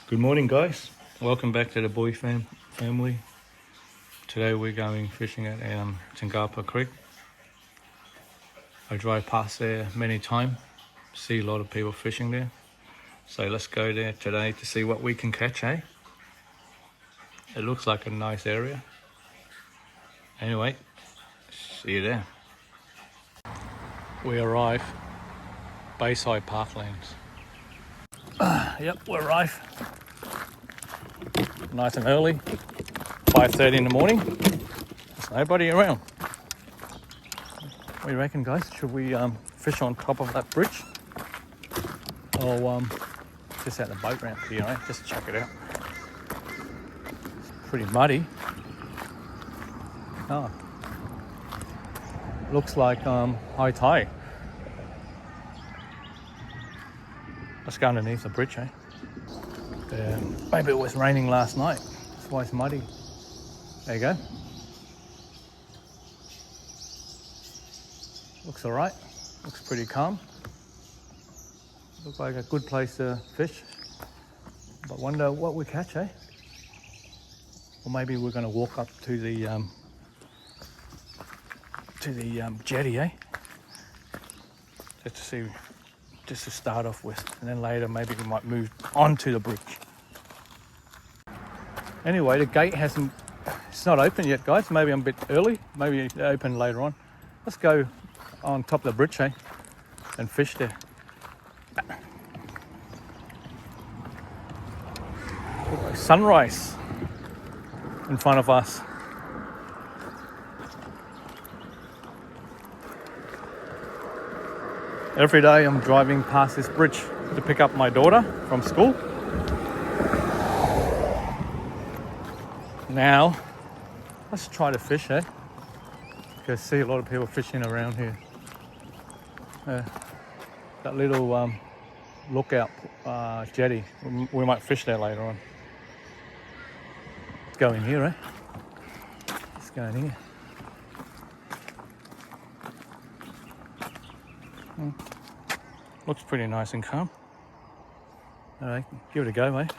Good morning, guys. Welcome back to the Boy family. Today we're going fishing at Tingalpa Creek. I drive past there many times, see a lot of people fishing there. So let's go there today to see what we can catch, eh? It looks like a nice area. Anyway, see you there. We arrive Bayside Parklands. Yep, we arrive. Nice and early, 5:30 in the morning. There's nobody around. What do you reckon, guys? Should we fish on top of that bridge? Or just out the boat ramp here, eh? Just check it out. It's pretty muddy. Oh. Looks like high tide. Let's go underneath the bridge, eh? Maybe it was raining last night. That's why it's muddy. There you go. Looks alright. Looks pretty calm. Looks like a good place to fish. But wonder what we catch, eh? Or maybe we're going to walk up to the jetty, eh? Just to see, just to start off with, and then later maybe we might move on to the bridge. Anyway, the gate it's not open yet, guys. Maybe I'm a bit early. Maybe it's open later on. Let's go on top of the bridge, eh? And fish there. Sunrise in front of us. Every day I'm driving past this bridge to pick up my daughter from school. Now, let's try to fish, eh? Because I see a lot of people fishing around here. That little lookout jetty, we might fish there later on. Let's go in here, eh? Let's go in here. Looks pretty nice and calm. Alright, give it a go, mate.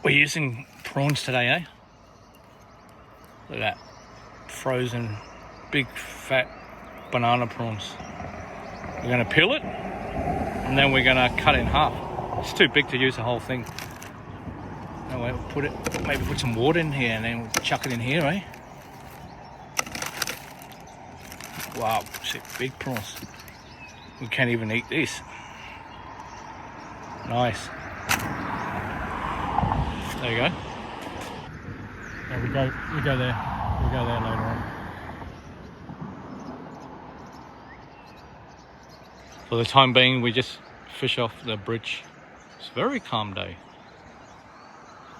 We're using prawns today, eh? Look at that. Frozen, big, fat banana prawns. We're going to peel it, and then we're going to cut it in half. It's too big to use the whole thing. Anyway, maybe put some water in here, and then we'll chuck it in here, eh? Wow, see, big prawns. We can't even eat this. Nice. There you go. Yeah, we go there. We'll go there later on. For the time being, we just fish off the bridge. It's a very calm day.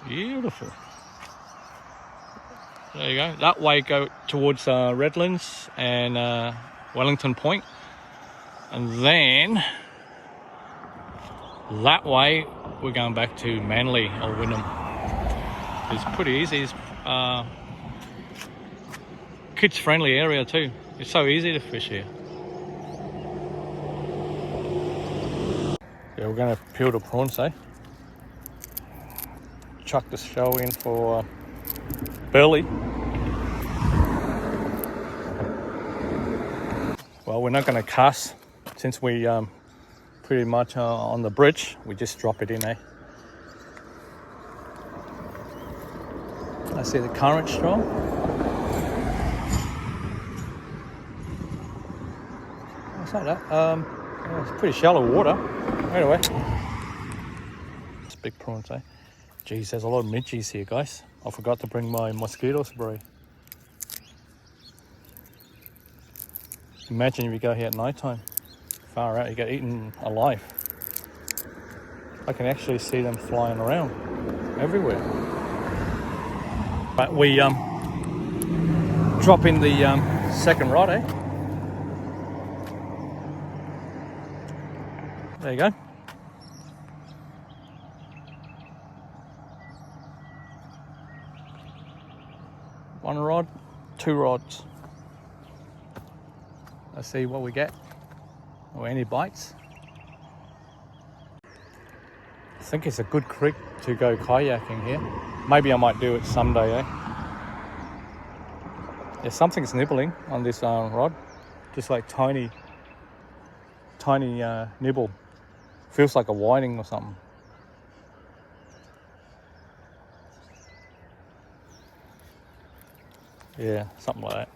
Beautiful. There you go. That way go towards Redlands and Wellington Point. And then that way we're going back to Manly or Wynnum. It's pretty easy. It's kids friendly area too. It's so easy to fish here. Yeah, we're going to peel the prawns, eh? Chuck the shell in for Burley. Well, we're not going to cast since we pretty much on the bridge. We just drop it in, eh? I see the current strong. What's that? Yeah, it's pretty shallow water. Anyway, it's big prawns, eh? Geez, there's a lot of midgies here, guys. I forgot to bring my mosquito spray. Imagine if you go here at night time. Far out, you get eaten alive. I can actually see them flying around everywhere. But we drop in the second rod, eh? There you go. One rod, two rods. Let's see what we get, or any bites. I think it's a good creek to go kayaking here. Maybe I might do it someday, eh? Yeah, something's nibbling on this rod. Just like tiny nibble. Feels like a whiting or something. Yeah, something like that.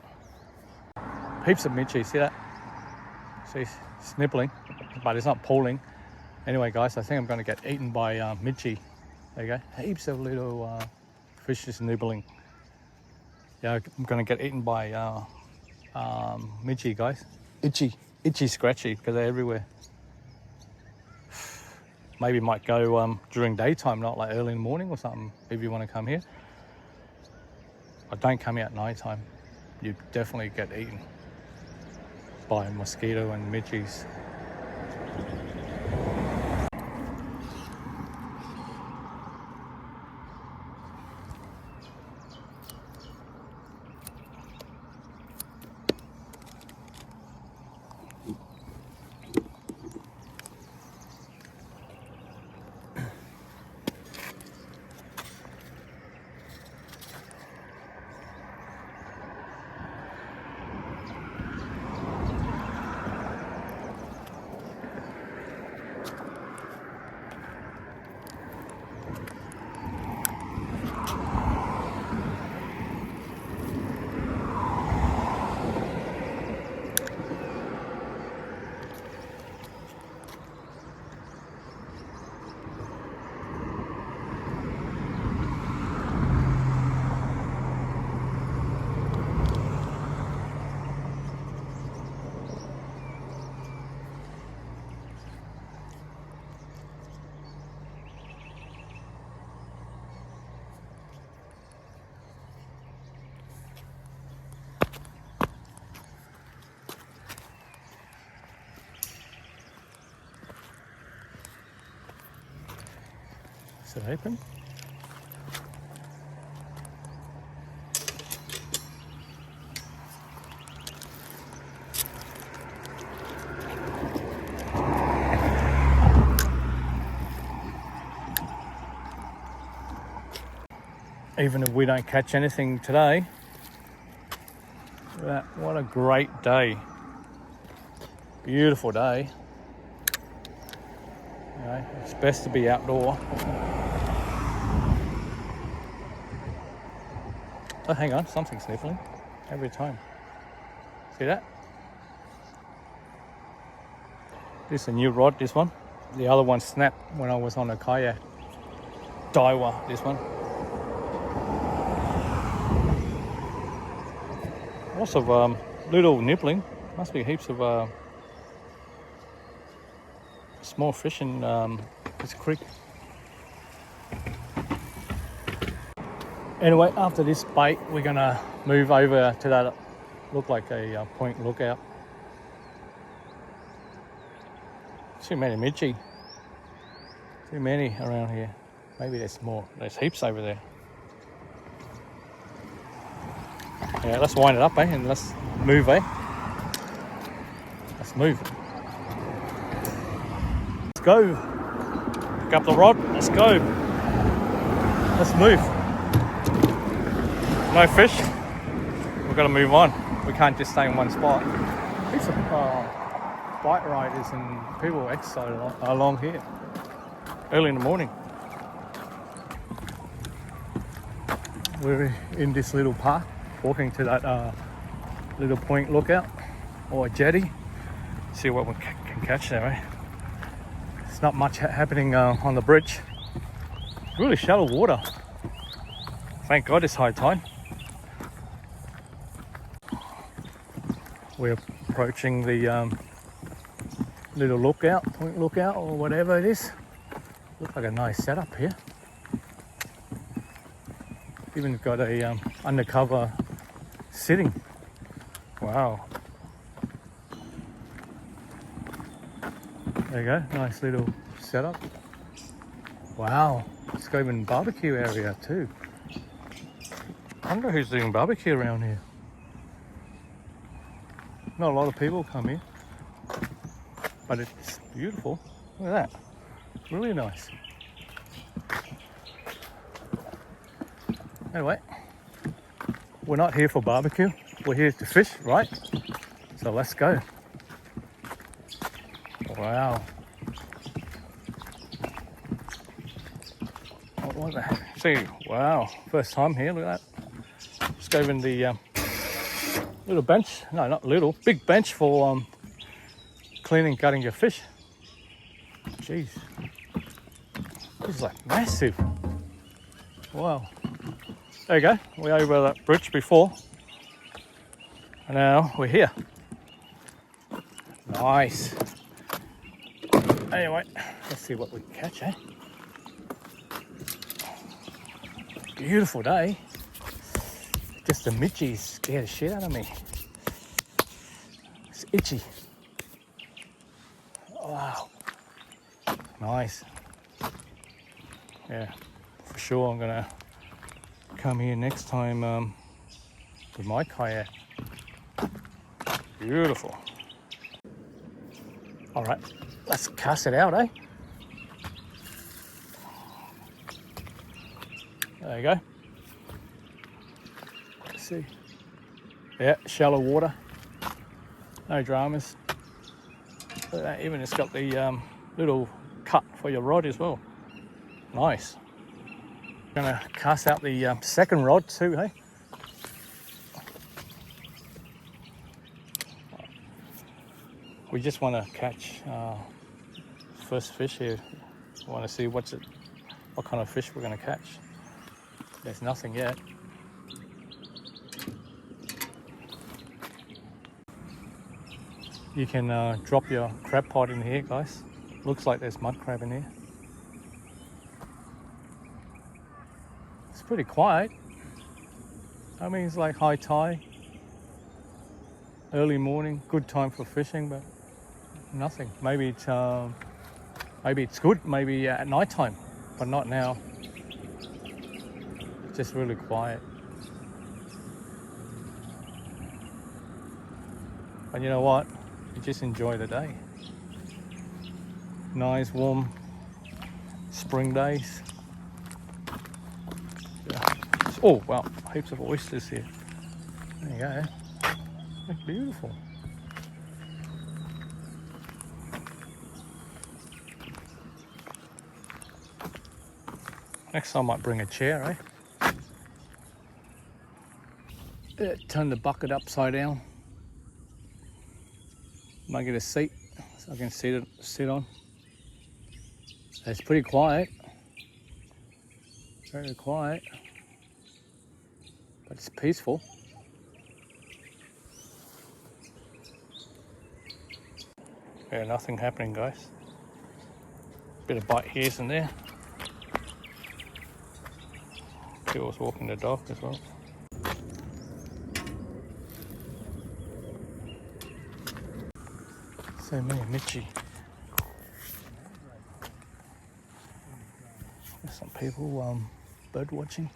Heaps of Mitchie, see that? See, it's nibbling, but it's not pulling. Anyway, guys, I think I'm going to get eaten by Mitchie. There you go. Heaps of little fish just nibbling. Yeah, I'm going to get eaten by Mitchie, guys. Itchy, scratchy, because they're everywhere. Maybe might go during daytime, not like early in the morning or something, if you want to come here. But don't come here at night time. You definitely get eaten by mosquito and Mitchies. Is it open? Even if we don't catch anything today, what a great day. Beautiful day. You know, it's best to be outdoor. Oh, hang on, something's nibbling every time. See that? This is a new rod, this one. The other one snapped when I was on a kayak. Daiwa, this one. Lots of little nibbling. Must be heaps of small fish in this creek. Anyway, after this bait, we're gonna move over to that look like a point lookout. Too many Mitchie. Too many around here. Maybe there's more. There's heaps over there. Yeah, let's wind it up, eh? And let's move, eh? Let's move. Let's go. Pick up the rod. Let's go. Let's move. No fish. We've got to move on. We can't just stay in one spot. Heaps of bike riders and people exercise along here early in the morning. We're in this little park, walking to that little point lookout or jetty. See what we can catch there, eh? There's not much happening on the bridge. Really shallow water. Thank God it's high tide. We're approaching the little point lookout or whatever it is. Looks like a nice setup here. Even got a undercover sitting. Wow. There you go, nice little setup. Wow, it's got even barbecue area too. I wonder who's doing barbecue around here. Not a lot of people come here, but it's beautiful. Look at that, really nice. Anyway, we're not here for barbecue. We're here to fish, right? So let's go. Wow. What the heck? See, wow. First time here, look at that. Just go in the little bench. No, not little. Big bench for cleaning, gutting your fish. Jeez. This is like massive. Wow. There you go. We were over that bridge before. And now we're here. Nice. Anyway, let's see what we can catch, eh? Beautiful day. Just the midgies scared the shit out of me. It's itchy. Wow. Nice. Yeah, for sure I'm gonna come here next time with my kayak. Beautiful. All right, let's cast it out, eh? There you go. Let's see. Yeah, shallow water. No dramas. Look at that, even it's got the little cut for your rod as well. Nice. Gonna cast out the second rod too, hey? We just want to catch first fish here. We want to see what kind of fish we're going to catch. There's nothing yet. You can drop your crab pot in here, guys. Looks like there's mud crab in here. It's pretty quiet. I mean, it's like high tide, early morning, good time for fishing, but nothing. Maybe it's good. Maybe at night time, but not now. It's just really quiet. And you know what? You just enjoy the day. Nice warm spring days. Yeah. Oh wow, heaps of oysters here. There you go. They're beautiful. Next time I might bring a chair, eh? Yeah, turn the bucket upside down. Might get a seat so I can sit on. It's pretty quiet. Very quiet. But it's peaceful. Yeah, nothing happening, guys. Bit of bite here and there. Phil's walking the dog as well. So many Michi. There's some people bird watching.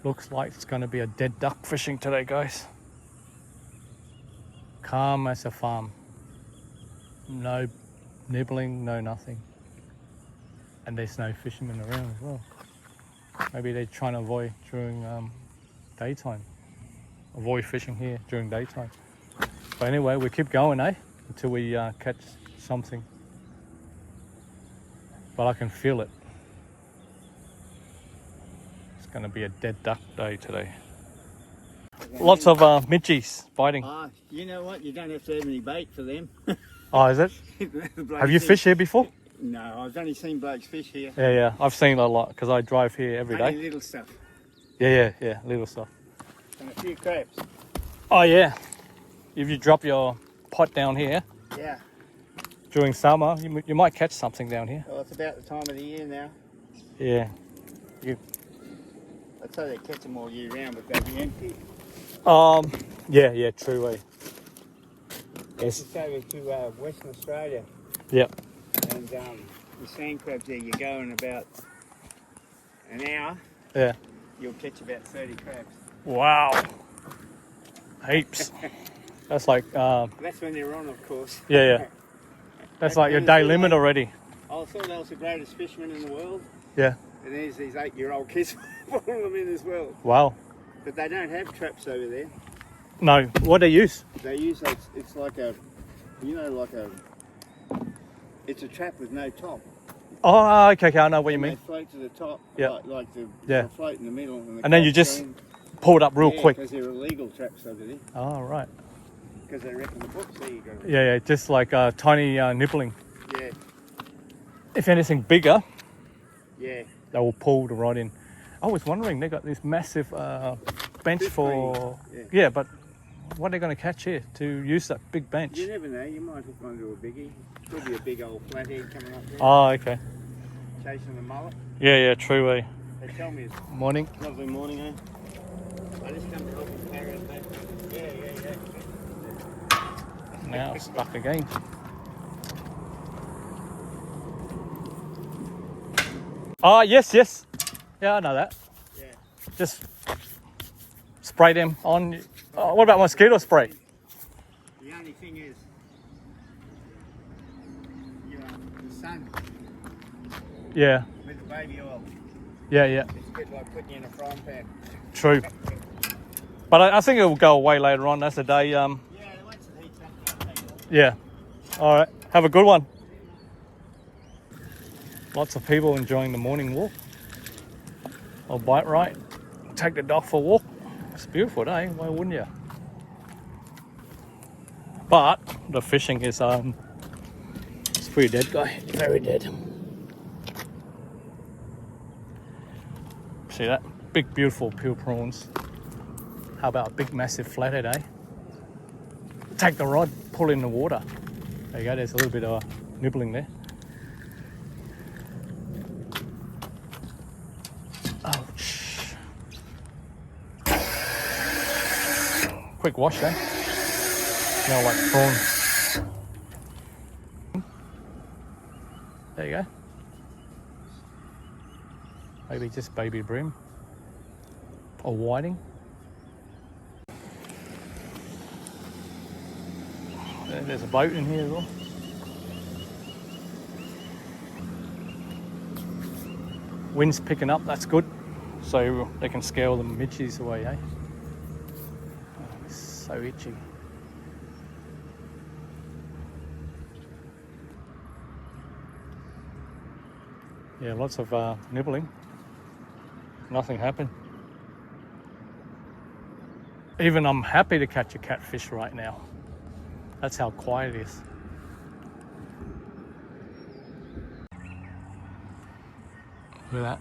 Looks like it's going to be a dead duck fishing today, guys. Calm as a farm. No nibbling, no nothing. And there's no fishermen around as well. Maybe they're trying to avoid during daytime. Avoid fishing here during daytime. But anyway, we keep going, eh? Until we catch something. But I can feel it. It's going to be a dead duck day today. Lots of midgies biting. You know what? You don't have to have any bait for them. Oh, is it? Have you fished here before? No, I've only seen blokes fish here. Yeah. I've seen a lot because I drive here every day. Only little stuff. Yeah, little stuff. And a few crabs. Oh yeah. If you drop your pot down here. Yeah. During summer, you might catch something down here. Well, it's about the time of the year now. Yeah. I'd say they catch them all year round, but they'll be empty. Yeah, true. Yes. Just over to Western Australia. Yep. And the sand crabs there, you go in about an hour. Yeah. You'll catch about 30 crabs. Wow. Heaps. That's like. That's when they're on, of course. Yeah. That's like your day limit already. I thought I was the greatest fisherman in the world. Yeah. And there's these 8-year-old kids pulling them in as well. Wow. But they don't have traps over there. No. What do they use? They use it's like a, you know, like a. It's a trap with no top. Oh, okay. I know what you And mean. They float to the top. Yeah. Like the Yeah. float in the middle. And then you just pull it up real quick. Because they're illegal traps over there. Oh, right. Because they reckon the books. There you go. Yeah, just like tiny nibbling. Yeah. If anything bigger, Yeah. they will pull the rod in. I was wondering, they got this massive bench Fish for... breeding, Yeah, but what are they going to catch here to use that big bench? You never know. You might hook onto a biggie. Could be a big old flathead coming up there. Oh, okay. Chasing the mullet. Yeah, true. They tell me it's Morning. lovely morning, eh? I just come to help you carry it back. Yeah. Now stuck again. Oh, yes. Yeah, I know that. Yeah. Just spray them on. Oh, what about mosquito spray? The only thing is, you know, the sun Yeah. with the baby oil. Yeah. It's a bit like putting you in a frying pan. True. But I think it will go away later on. That's the day. Yeah, once it heats up, it'll take it off. Yeah. All right. Have a good one. Lots of people enjoying the morning walk. Or bike ride. Take the dog for a walk. It's beautiful day. Why wouldn't you? But the fishing is it's pretty dead, guy. Very dead. See that? Big, beautiful peel prawns. How about a big, massive flathead, eh? Take the rod, pull in the water. There you go, there's a little bit of nibbling there. Ouch. Quick wash, eh? Smell like prawn. There you go. Maybe just baby bream. Or whiting. There's a boat in here as well. Wind's picking up, that's good. So they can scale the midges away, eh? Oh, it's so itchy. Yeah, lots of nibbling. Nothing happened. Even I'm happy to catch a catfish right now. That's how quiet it is. Look at that.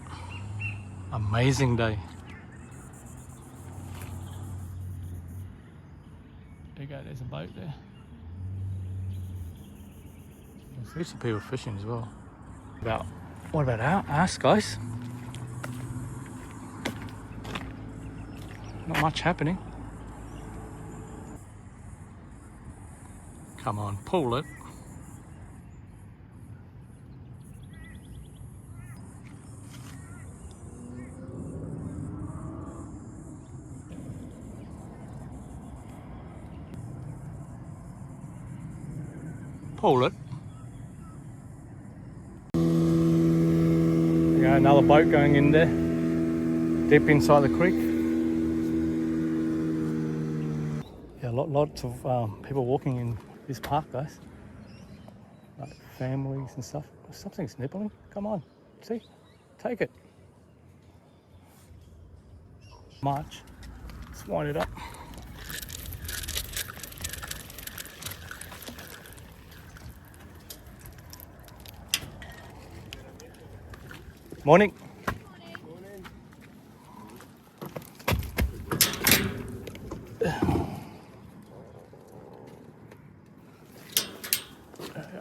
Amazing day. There you go, there's a boat there. There's heaps of people fishing as well. What about us, guys? Not much happening. Come on, pull it. Pull it. Yeah, another boat going in there, deep inside the creek. Yeah, lots of people walking in this park, guys. Like families and stuff. Something's nibbling. Come on, see, take it. March. Let's wind it up. Morning.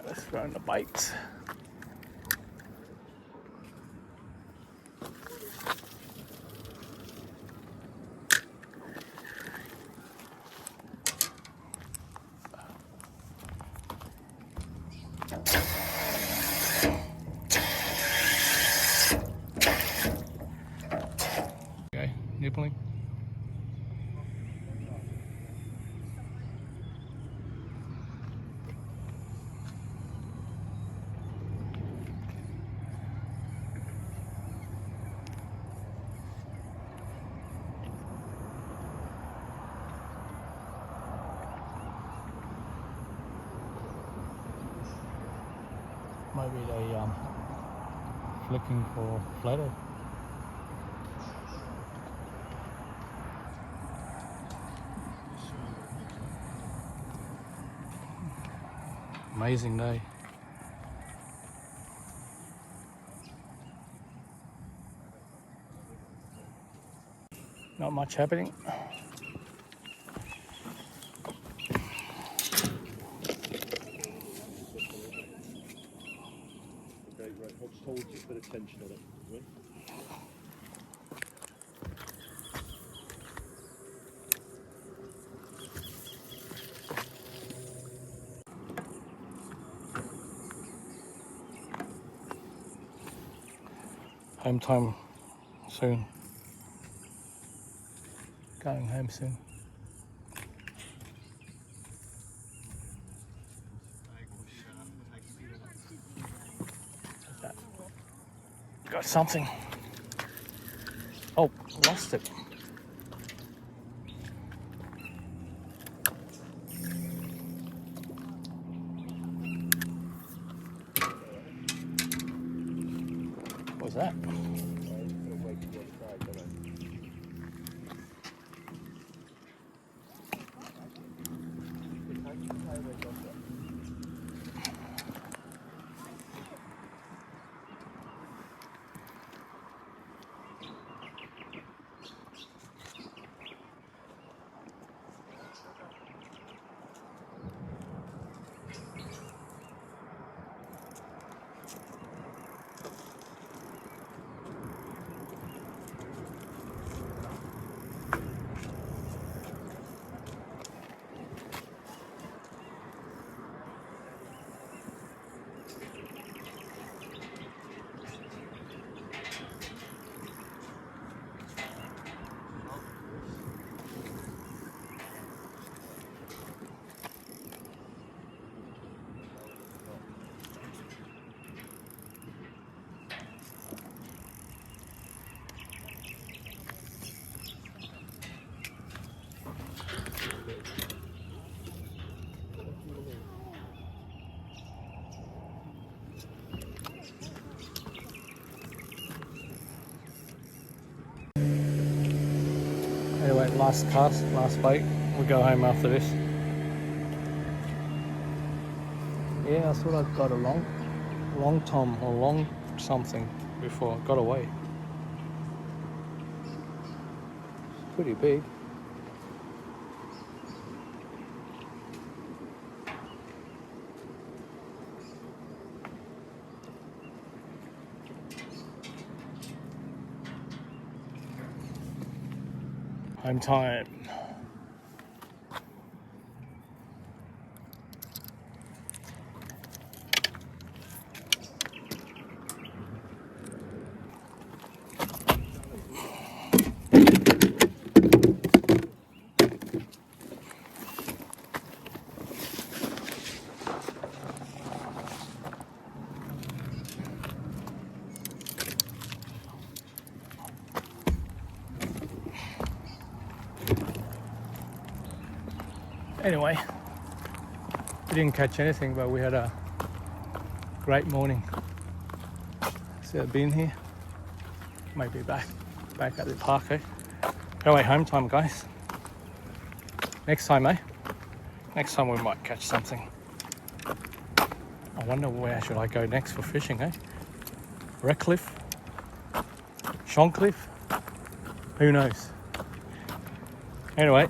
Let's throw in the bites. Okay, nibbling. Maybe they flicking for flathead. Amazing day. Not much happening. Okay, right, Hodge told you to put attention on it. Right? Home time soon. Going home soon. Got something. Oh, lost it. What was that? Anyway, last cast, last bait. We'll go home after this. Yeah, I thought I'd got a long tom or long something before. Got away. Pretty big. Home time. Anyway, we didn't catch anything, but we had a great morning. See, I've been here. Maybe back at the park, eh? Anyway, home time, guys. Next time, eh? Next time we might catch something. I wonder where should I go next for fishing, eh? Redcliffe? Shoncliffe? Who knows? Anyway,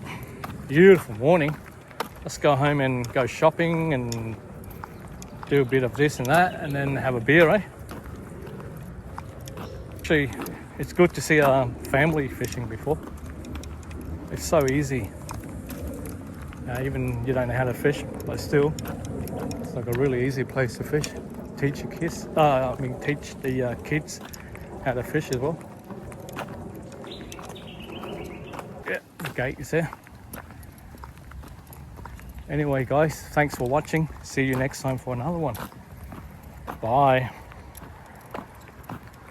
beautiful morning. Let's go home and go shopping and do a bit of this and that and then have a beer, eh? Actually, it's good to see family fishing before. It's so easy. Even you don't know how to fish, but still, it's like a really easy place to fish. Teach your kids, teach the kids how to fish as well. Yeah, the gate is there. Anyway, guys, thanks for watching. See you next time for another one. Bye.